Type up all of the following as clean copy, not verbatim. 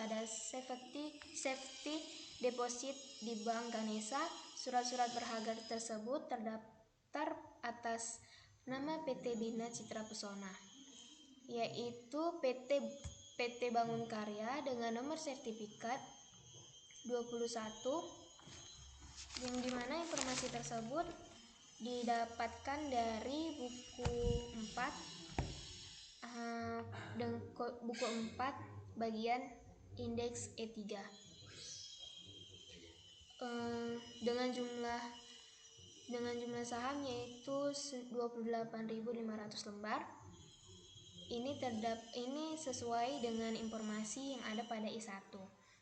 pada safety deposit di Bank Ganesha. Surat-surat berharga tersebut terdaftar atas nama PT Bina Citra Pesona, yaitu PT Bangun Karya dengan nomor sertifikat 21, yang dimana informasi tersebut didapatkan dari buku 4 bagian indeks E3 dengan jumlah saham yaitu 28.500 lembar. Ini sesuai dengan informasi yang ada pada I1.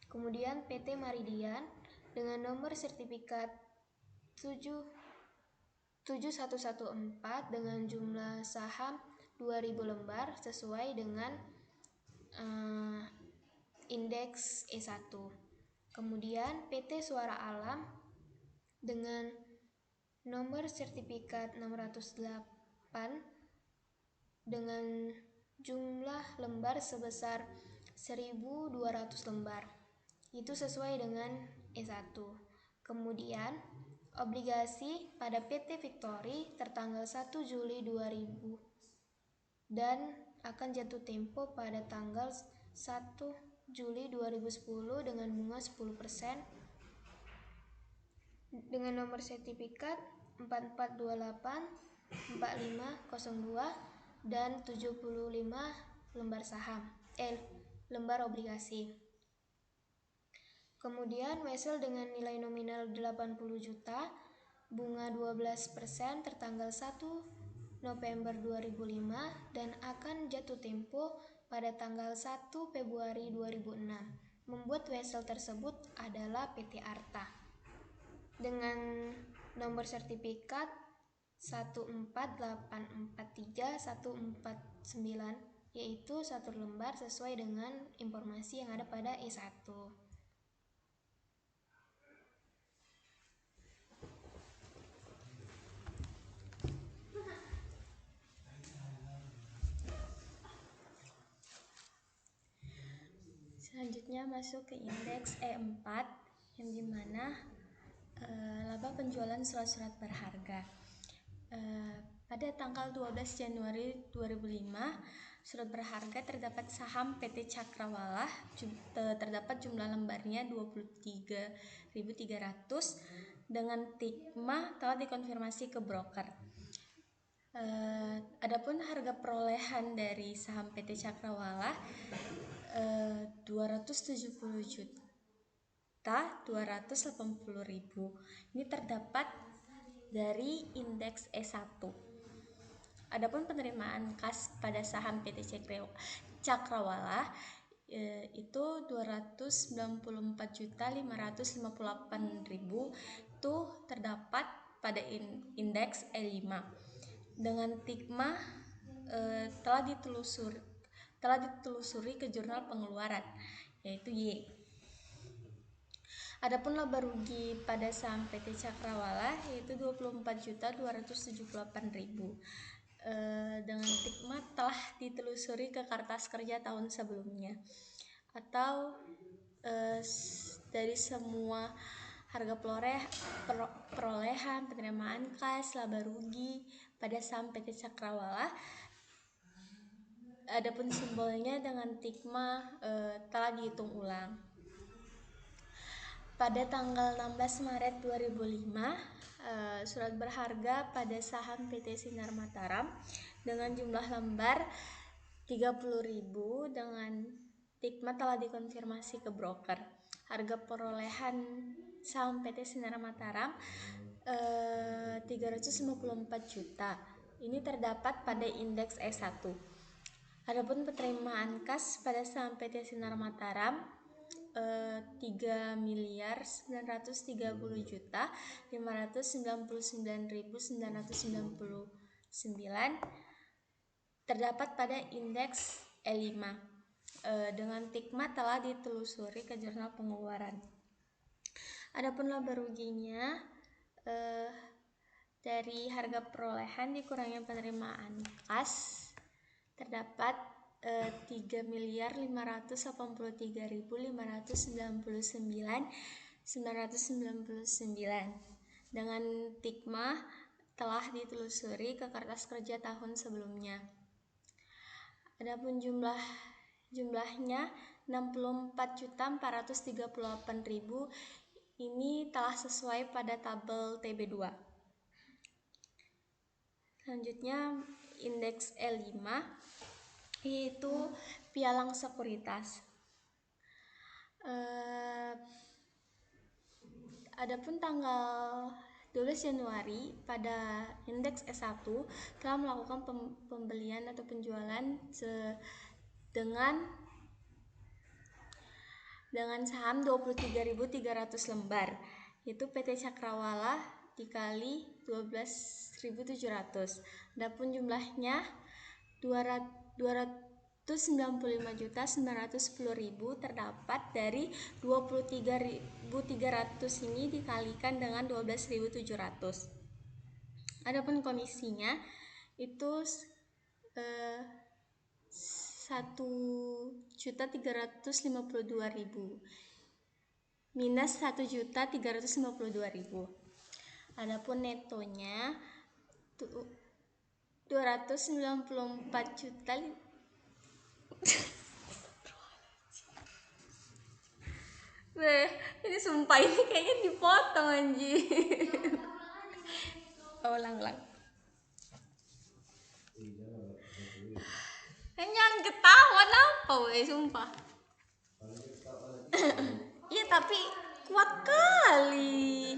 Kemudian PT Maridian dengan nomor sertifikat 7114 dengan jumlah saham 2000 lembar sesuai dengan indeks E1. Kemudian PT Suara Alam dengan nomor sertifikat 608 dengan jumlah lembar sebesar 1200 lembar, itu sesuai dengan E1. Kemudian obligasi pada PT Victory tertanggal 1 Juli 2000 dan akan jatuh tempo pada tanggal 1 Juli 2010 dengan bunga 10% dengan nomor sertifikat 4428 4502 dan 75 lembar obligasi. Kemudian Wesel dengan nilai nominal 80 juta, bunga 12% tertanggal 1 November 2005 dan akan jatuh tempo pada tanggal 1 Februari 2006. Membuat Wesel tersebut adalah PT Arta dengan nomor sertifikat 14843 149, yaitu 1 lembar sesuai dengan informasi yang ada pada E1. Selanjutnya masuk ke indeks E4, yang dimana laba penjualan surat-surat berharga. Pada tanggal 12 Januari 2005, surat berharga terdapat saham PT Cakrawala, terdapat jumlah lembarnya 23.300 dengan tikma telah dikonfirmasi ke broker. Adapun harga perolehan dari saham PT Cakrawala 270 juta 280.000. Ini terdapat dari indeks E1. Adapun penerimaan kas pada saham PT Cakrawala itu 294.558.000, itu terdapat pada indeks E5 dengan tikma telah ditelusuri ke jurnal pengeluaran, yaitu Y. Adapun laba rugi pada saham PT Cakrawala yaitu 24.278.000 dengan tikma telah ditelusuri ke kertas kerja tahun sebelumnya, atau dari semua harga perolehan, penerimaan kas, laba rugi pada saham PT Cakrawala, adapun simbolnya dengan tikma telah dihitung ulang. Pada tanggal 16 Maret 2005, surat berharga pada saham PT Sinar Mataram dengan jumlah lembar 30.000 dengan tikma telah dikonfirmasi ke broker. Harga perolehan saham PT Sinar Mataram 354 juta. Ini terdapat pada indeks E1. Adapun penerimaan kas pada saham PT Sinar Mataram 3.999.599.999 terdapat pada indeks E5 dengan tikma telah ditelusuri ke jurnal pengeluaran. Adapun laba ruginya dari harga perolehan dikurangi penerimaan kas terdapat 3.583.599.999 dengan tikma telah ditelusuri ke kertas kerja tahun sebelumnya. Adapun jumlahnya 64.438.000 ini telah sesuai pada tabel TB2. Selanjutnya indeks E5 yaitu pialang sekuritas. Adapun tanggal 12 Januari pada indeks E1 telah melakukan pembelian atau penjualan dengan saham 23.300 lembar, yaitu PT Cakrawala dikali 12.700. Adapun jumlahnya 295.910.000 terdapat dari 23.300 ini dikalikan dengan 12.700. Adapun komisinya itu 1.352.000 minus 1.352.000. Adapun netonya 294 juta. Ini sumpah ini kayaknya dipotong anjir. Ulang. Jangan ketawa apa weh, sumpah. Iya tapi kuat kali.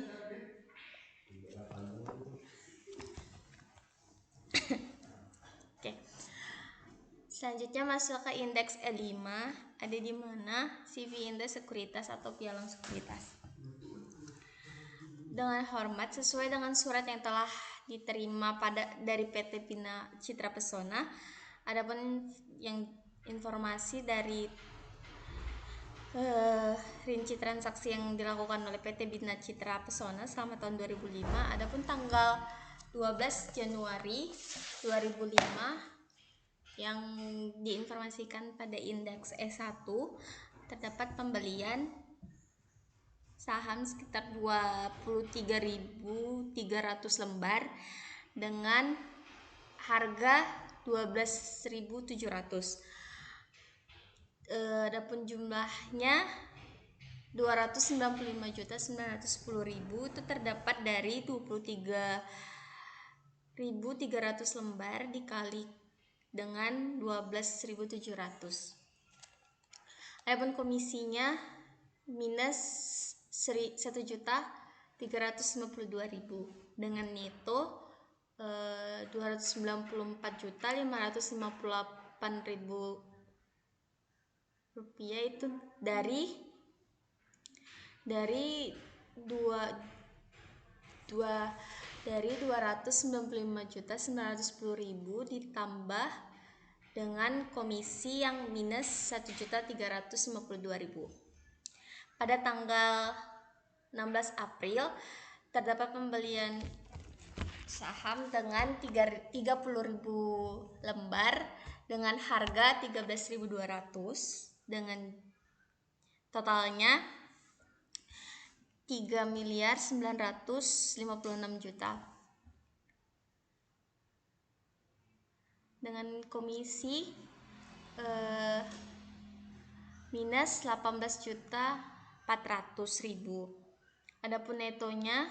Oke. Selanjutnya masuk ke indeks E5, ada di mana CV indeks sekuritas atau pialang sekuritas. Dengan hormat sesuai dengan surat yang telah diterima dari PT Bina Citra Pesona. Adapun yang informasi dari rinci transaksi yang dilakukan oleh PT Bina Citra Pesona selama tahun 2005. Adapun tanggal 12 Januari 2005 yang diinformasikan pada indeks E1 terdapat pembelian saham sekitar 23.300 lembar dengan harga 12.700. Adapun jumlahnya 295.910.000 itu terdapat dari 23.300 lembar dikali dengan 12.700. Adapun komisinya minus 1.352.000 dengan neto 294.558.000 rupiah itu dari 295.910.000 ditambah dengan komisi yang minus 1.352.000. Pada tanggal 16 April terdapat pembelian saham dengan 30.000 lembar dengan harga 13.200 dengan totalnya 3.956.000.000 dengan komisi minus 18.400.000. Adapun netonya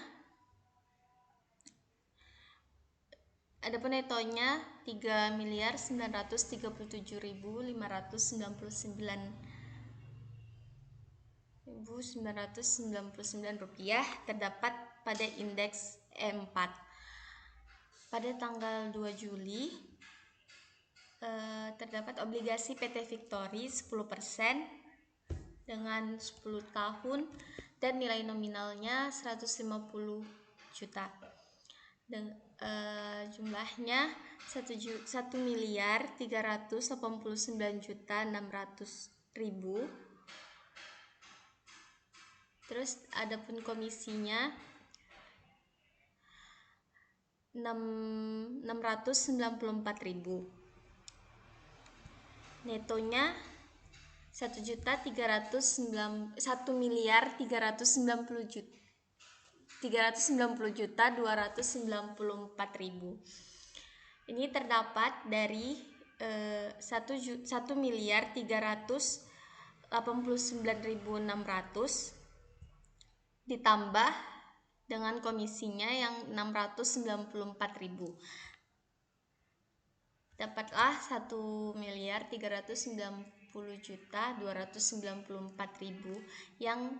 3.937.999 rupiah terdapat pada indeks E4. Pada tanggal 2 Juli terdapat obligasi PT Victory 10% dengan 10 tahun dan nilai nominalnya 150 juta. Dan jumlahnya 1.389.600.000. Terus adapun komisinya 694.000. netonya 1.390.294.000. Ini terdapat dari 1.389.600 ditambah dengan komisinya yang 694.000. Dapatlah 1.390.294.000 yang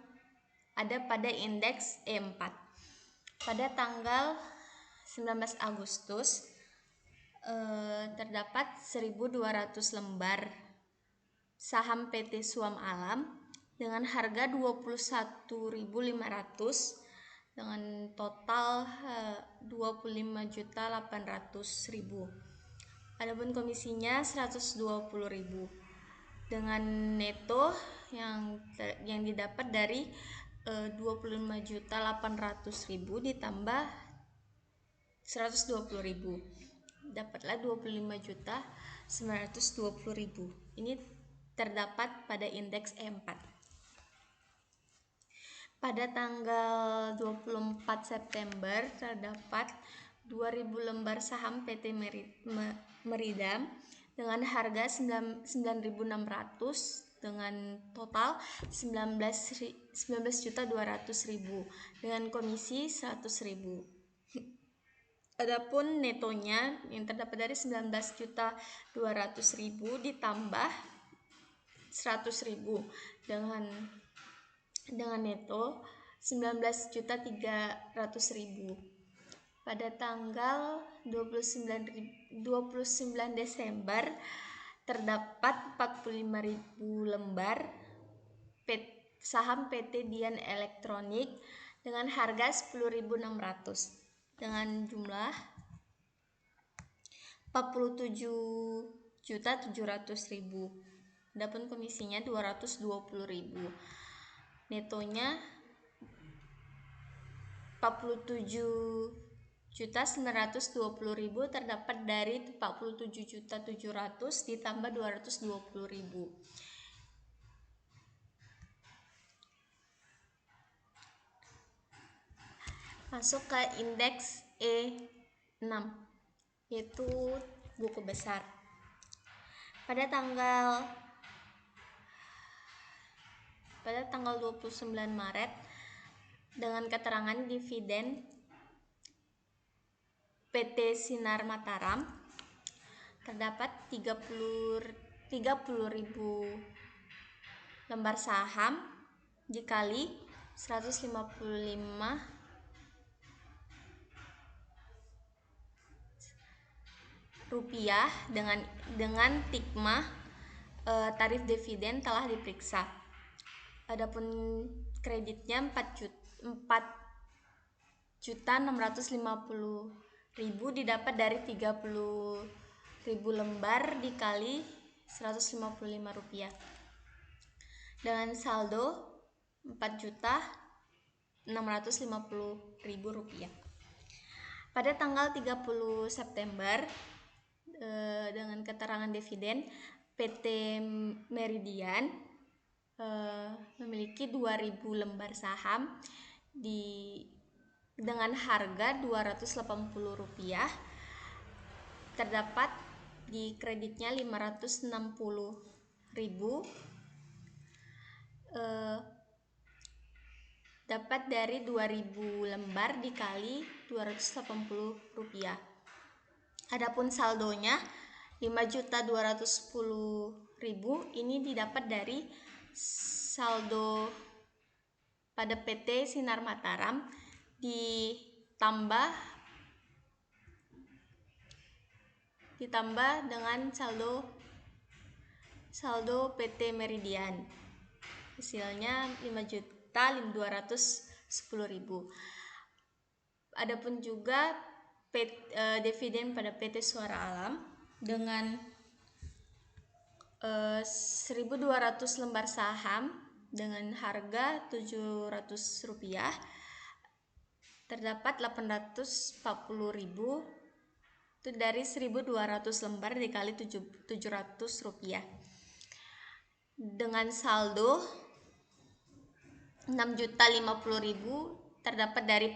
ada pada indeks E4. Pada tanggal 19 Agustus terdapat 1.200 lembar saham PT Suam Alam dengan harga 21.500 dengan total 25.800.000. Adapun komisinya 120.000 dengan neto yang didapat dari 25.800.000 ditambah 120.000, dapatlah 25.920.000. Ini terdapat pada indeks E4. Pada tanggal 24 September terdapat 2.000 lembar saham PT Meridam dengan harga 9.600 dengan total 19.200.000 dengan komisi 100.000. Adapun netonya yang terdapat dari 19.200.000 ditambah 100.000 dengan neto 19.300.000. Pada tanggal 29 Desember terdapat 45.000 lembar saham PT Dian Elektronik dengan harga 10.600 dengan jumlah 47.700.000. Adapun komisinya 220.000. Netonya 47.920.000 terdapat dari 47.700 ditambah 220.000. Masuk ke indeks E6 yaitu buku besar. Pada tanggal 29 Maret dengan keterangan dividen PT Sinar Mataram terdapat 30.000 lembar saham dikali 155 rupiah dengan tikma tarif dividen telah diperiksa. Adapun kreditnya 4.650.000 didapat dari 30.000 lembar dikali 155 rupiah dengan saldo 4.650.000 rupiah. Pada tanggal 30 September dengan keterangan dividen PT Meridian memiliki 2.000 lembar saham dengan harga 280 rupiah. Terdapat di kreditnya 560.000 dapat dari 2.000 lembar dikali 280 rupiah. Adapun saldonya 5.210.000 ini didapat dari saldo pada PT Sinar Mataram ditambah dengan saldo PT Meridian, hasilnya 5.210.000. Adapun juga dividen pada PT Suara Alam dengan 1.200 lembar saham dengan harga 700 rupiah terdapat 840.000 itu dari 1.200 lembar dikali 700 rupiah. dengan saldo 6.050.000 terdapat dari